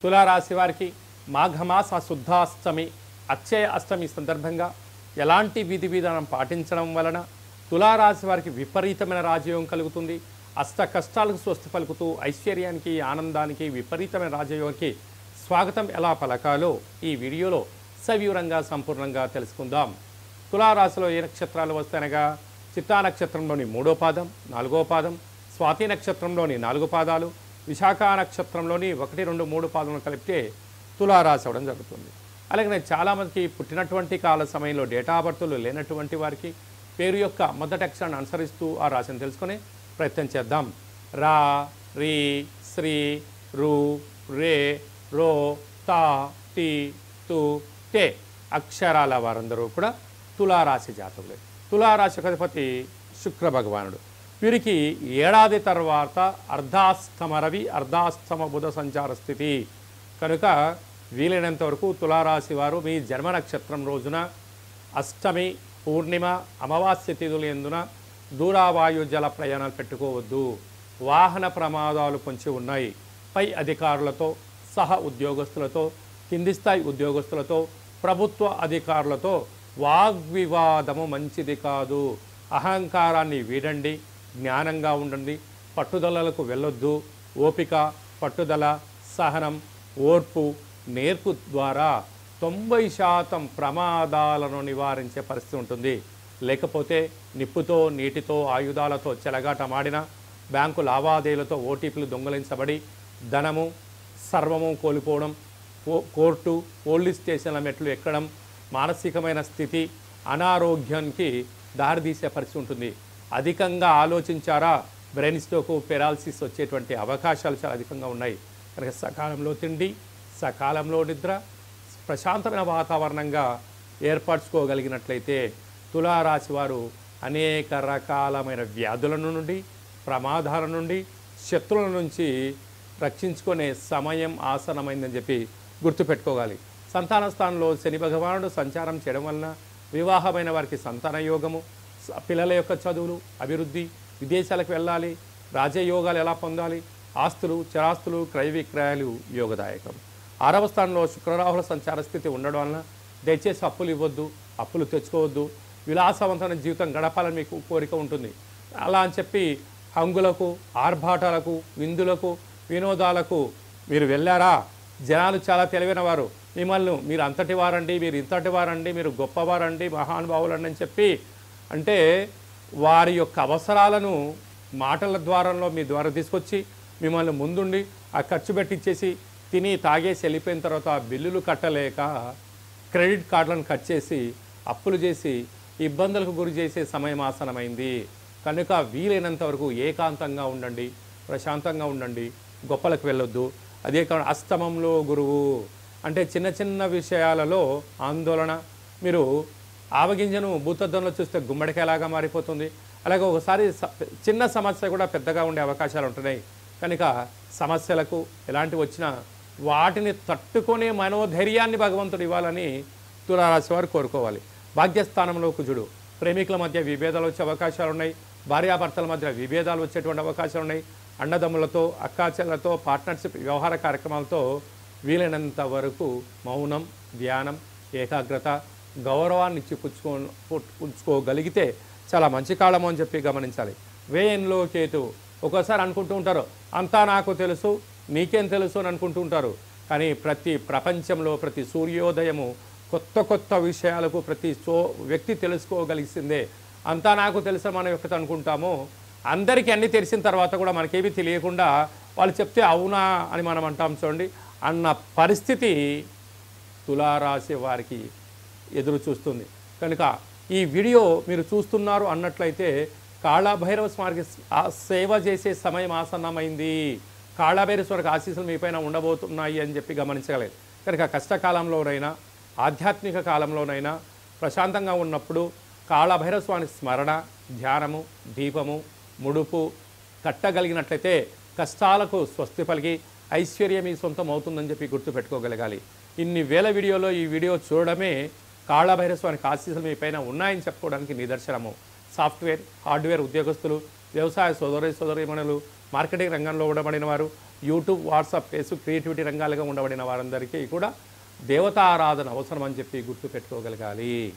తులారాశి వారికి మాఘమాస శుద్ధాష్టమి అక్షయ అష్టమి సందర్భంగా ఎలాంటి విధి విధానం పాటించడం వలన తులారాశి వారికి విపరీతమైన రాజయోగం కలుగుతుంది. అష్ట కష్టాలకు స్వస్తి పలుకుతూ ఐశ్వర్యానికి ఆనందానికి విపరీతమైన రాజయోగానికి స్వాగతం ఎలా పలకాలో ఈ వీడియోలో సవివరంగా సంపూర్ణంగా తెలుసుకుందాం. తులారాశిలో ఏ నక్షత్రాలు వస్తాయనగా చిత్తా నక్షత్రంలోని 3వ పాదం 4వ పాదం, స్వాతి నక్షత్రంలోని 4 పాదాలు, విశాఖ నక్షత్రంలోని 1, 2, 3 పాదములు కలిపితే తులారాశి అవడం జరుగుతుంది. అలాగే చాలామందికి పుట్టినటువంటి కాల సమయంలో డేటా బర్తులు లేనటువంటి వారికి పేరు యొక్క మొదటి అక్షరాన్ని అనుసరిస్తూ ఆ రాశిని తెలుసుకునే ప్రయత్నం చేద్దాం. రా, రీ, శ్రీ, రు, రే, రో, తా, టీ, తు, తే అక్షరాల వారందరూ కూడా తులారాశి జాతకులే. తులారాశి అధిపతి శుక్ర భగవానుడు. వీరికి ఏడాది తర్వాత అర్ధాష్టమ రవి అర్ధాష్టమ బుధ సంచార స్థితి కనుక వీలైనంత వరకు తులారాశి వారు మీ జన్మ నక్షత్రం రోజున అష్టమి, పూర్ణిమ, అమావాస్య తిథులు ఎందున దూరావాయు జల ప్రయాణాలు పెట్టుకోవద్దు. వాహన ప్రమాదాలు పొంచి ఉన్నాయి. పై అధికారులతో, సహ ఉద్యోగస్తులతో, కింది స్థాయి ఉద్యోగస్తులతో, ప్రభుత్వ అధికారులతో వాగ్వివాదము మంచిది కాదు. అహంకారాన్ని వీడండి, జ్ఞానంగా ఉండండి, పట్టుదలలకు వెళ్ళొద్దు. ఓపిక, పట్టుదల, సహనం, ఓర్పు, నేర్పు ద్వారా 90% ప్రమాదాలను నివారించే పరిస్థితి ఉంటుంది. లేకపోతే నిప్పుతో, నీటితో, ఆయుధాలతో చెలగాటమాడిన, బ్యాంకు లావాదేవీలతో ఓటీపీలు దొంగలించబడి ధనము సర్వము కోల్పోవడం, కోర్టు, పోలీస్ స్టేషన్ల మెట్లు ఎక్కడం, మానసికమైన స్థితి, అనారోగ్యానికి దారితీసే పరిస్థితి ఉంటుంది. అధికంగా ఆలోచించారా బ్రెయిన్ స్ట్రోక్, పెరాలసిస్ వచ్చేటువంటి అవకాశాలు చాలా అధికంగా ఉన్నాయి. కనుక సకాలంలో తిండి, సకాలంలో నిద్ర, ప్రశాంతమైన వాతావరణంగా ఏర్పరచుకోగలిగినట్లయితే తులారాశి వారు అనేక రకాలమైన వ్యాధుల నుండి, ప్రమాదాల నుండి, శత్రువుల నుంచి రక్షించుకునే సమయం ఆసనమైందని చెప్పి గుర్తుపెట్టుకోవాలి. సంతాన స్థానంలో శని భగవానుడు సంచారం చేయడం వలన వివాహమైన వారికి సంతాన యోగము, పిల్లల యొక్క చదువులు, అభివృద్ధి, విదేశాలకు వెళ్ళాలి, రాజయోగాలు ఎలా పొందాలి, ఆస్తులు, చరాస్తులు, క్రయ విక్రయాలు యోగదాయకం. 6వ స్థానంలో శుక్రరాహుల సంచార స్థితి ఉండడం వలన దయచేసి అప్పులు ఇవ్వద్దు, అప్పులు తెచ్చుకోవద్దు. విలాసవంతమైన జీవితం గడపాలని మీకు కోరిక ఉంటుంది. అలా అని చెప్పి హంగులకు, ఆర్భాటాలకు, విందులకు, వినోదాలకు మీరు వెళ్ళారా? జనాలు చాలా తెలివైన వారు, మిమ్మల్ని మీరు అంతటి వారండి, మీరు ఇంతటి వారండి, మీరు గొప్పవారండి, మహానుభావులండి అని చెప్పి అంటే వారి యొక్క అవసరాలను మాటల ద్వారంలో మీ ద్వారా తీసుకొచ్చి మిమ్మల్ని ముందుండి ఆ ఖర్చు పెట్టించేసి తిని తాగేసి వెళ్ళిపోయిన తర్వాత ఆ బిల్లులు కట్టలేక క్రెడిట్ కార్డులను కట్ చేసి అప్పులు చేసి ఇబ్బందులకు గురి చేసే సమయం ఆసనమైంది. కనుక వీలైనంత వరకు ఏకాంతంగా ఉండండి, ప్రశాంతంగా ఉండండి, గొప్పలకు వెళ్ళొద్దు. అదే కాకుండా అష్టమంలో గురువు అంటే చిన్న చిన్న విషయాలలో ఆందోళన, మీరు ఆవగింజను భూతద్దంలో చూస్తే గుమ్మడికాయలాగా మారిపోతుంది. అలాగే ఒకసారి చిన్న సమస్య కూడా పెద్దగా ఉండే అవకాశాలు ఉంటున్నాయి. కనుక సమస్యలకు ఎలాంటివి వచ్చినా వాటిని తట్టుకునే మనోధైర్యాన్ని భగవంతుడు ఇవ్వాలని తులారాశి వారు కోరుకోవాలి. భాగ్యస్థానంలో కుజుడు, ప్రేమికుల మధ్య విభేదాలు వచ్చే అవకాశాలు ఉన్నాయి. భార్యాభర్తల మధ్య విభేదాలు వచ్చేటువంటి అవకాశాలు ఉన్నాయి. అన్నదమ్ములతో, అక్కాచెల్లతో, పార్ట్నర్షిప్ వ్యవహార కార్యక్రమాలతో వీలైనంత వరకు మౌనం, ధ్యానం, ఏకాగ్రత, గౌరవాన్ని ఇచ్చి పుచ్చుకోగలిగితే చాలా మంచి కాలము అని చెప్పి గమనించాలి. వ్యయంలో కేతు, ఒక్కోసారి అనుకుంటూ ఉంటారు అంతా నాకు తెలుసు, నీకేం తెలుసు అని అనుకుంటూ ఉంటారు. కానీ ప్రతి ప్రపంచంలో ప్రతి సూర్యోదయము కొత్త కొత్త విషయాలకు ప్రతి వ్యక్తి తెలుసుకోగలిసిందే. అంతా నాకు తెలుసు మనం ఎక్కడ అనుకుంటామో, అందరికీ అన్నీ తెలిసిన తర్వాత కూడా మనకేమీ తెలియకుండా వాళ్ళు చెప్తే అవునా అని మనం అంటాం చూడండి, అన్న పరిస్థితి తులారాశి వారికి ఎదురు చూస్తుంది. కనుక ఈ వీడియో మీరు చూస్తున్నారు అన్నట్లయితే కాళభైరవ స్వామికి సేవ చేసే సమయం ఆసన్నమైంది. కాళభైరవ స్వామికి ఆశీస్సులు మీపైన ఉండబోతున్నాయి అని చెప్పి గమనించగలేదు. కనుక కష్టకాలంలోనైనా ఆధ్యాత్మిక కాలంలోనైనా ప్రశాంతంగా ఉన్నప్పుడు కాళభైరవ స్వామి స్మరణ, ధ్యానము, దీపము, ముడుపు కట్టగలిగినట్లయితే కష్టాలకు స్వస్తి పలికి ఐశ్వర్యం మీ సొంతం అవుతుందని చెప్పి గుర్తుపెట్టుకోగలగాలి. ఇన్ని వేల వీడియోలో ఈ వీడియో చూడడమే కాళభైరవ స్వామికి ఆశీస్సులు మీ పైన ఉన్నాయని చెప్పుకోవడానికి నిదర్శనము. సాఫ్ట్వేర్, హార్డ్వేర్ ఉద్యోగస్తులు, వ్యవసాయ సోదరీమణులు, మార్కెటింగ్ రంగంలో ఉండబడిన వారు, యూట్యూబ్, వాట్సాప్, ఫేస్బుక్ క్రియేటివిటీ రంగాలుగా ఉండబడిన వారందరికీ కూడా దేవతా ఆరాధన అవసరం అని చెప్పి గుర్తుపెట్టుకోగలగాలి.